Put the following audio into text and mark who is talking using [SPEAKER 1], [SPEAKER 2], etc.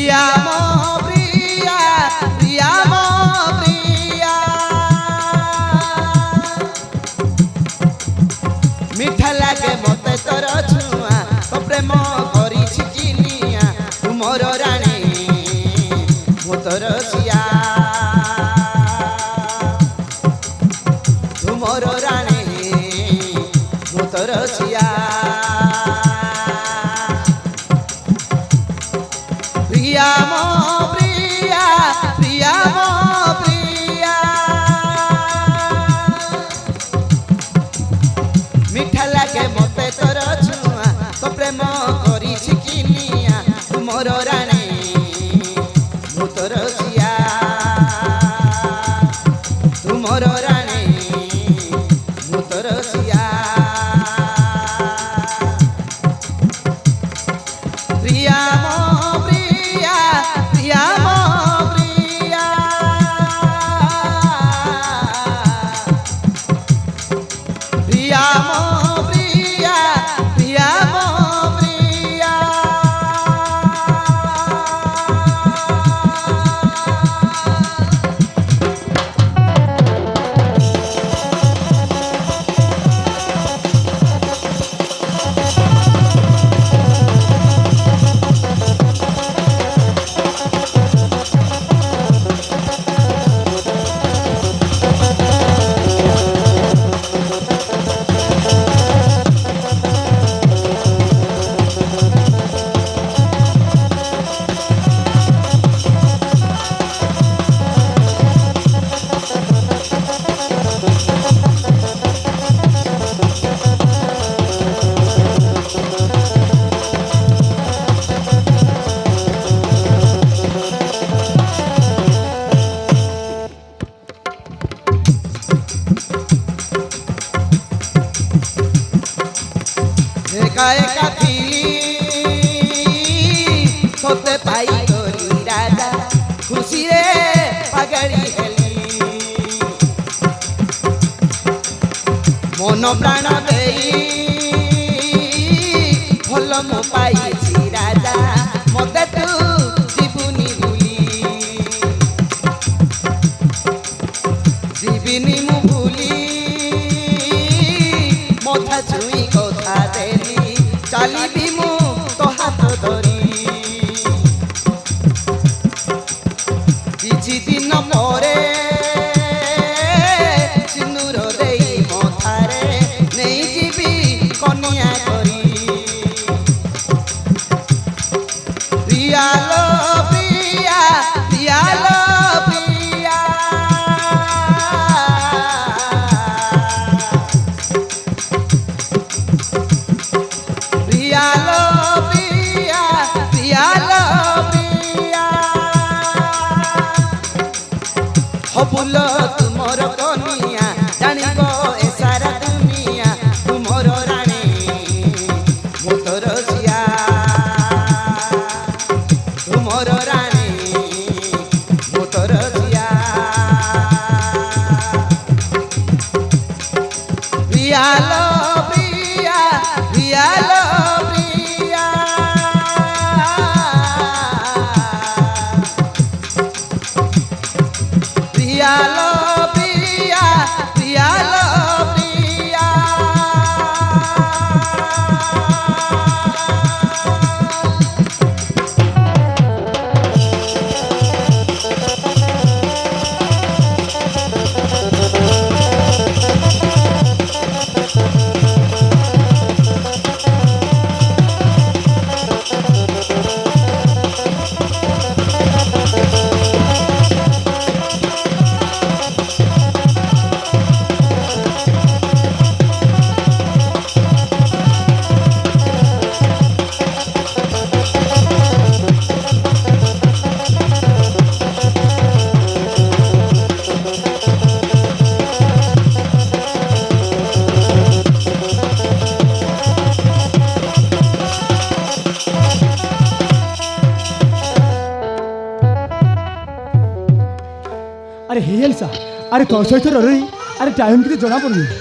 [SPEAKER 1] प्रिया मो प्रिया प्रिया मो प्रिया मिठा लागे मते तोर छुआ तो प्रेम करी छिकिनिया तू मोर रानी मो तोर सिया तू मोर रानी मो तोर सिया प्रिया मो प्रिया प्रिया मो प्रिया मिठा लागे मते तोर छुआ तो प्रेम करी छिकिनिया तू मोर रानी मो तोर सिया तू मोर रानी मो तोर सिया प्रिया मो प्रिया प्रिया मो प्रिया प्रिया मो प्रिया प्रिया मो प्रिया एका एका सोते पाई तोरी राजा खुशी रे पगड़ी हेली मन प्राण देई भल मो पाई राजा मते तू जीवनी भूली जीवनी मु भूली मथा छुई कथा देली चाली भी मु तो हाथ धरी किछि दिन मोरे सिंदूर देई मथारे नहीं जीवी कन्या करी प्रिया लो प्रिया प्रिया लो प्रिया प्रिया लो प्रिया प्रिया लो प्रिया हबुल तुमर कनिया जानिब ए सारा दुनिया तुमर रानी मो तोर सिया तुमर रानी मो तोर सिया प्रिया लो प्रिया प्रिया लो प्रिया लो प्रिया प्रिया लो प्रिया
[SPEAKER 2] अरे हेल सा अरे तो सहित अरे टाइम किती जना पडली।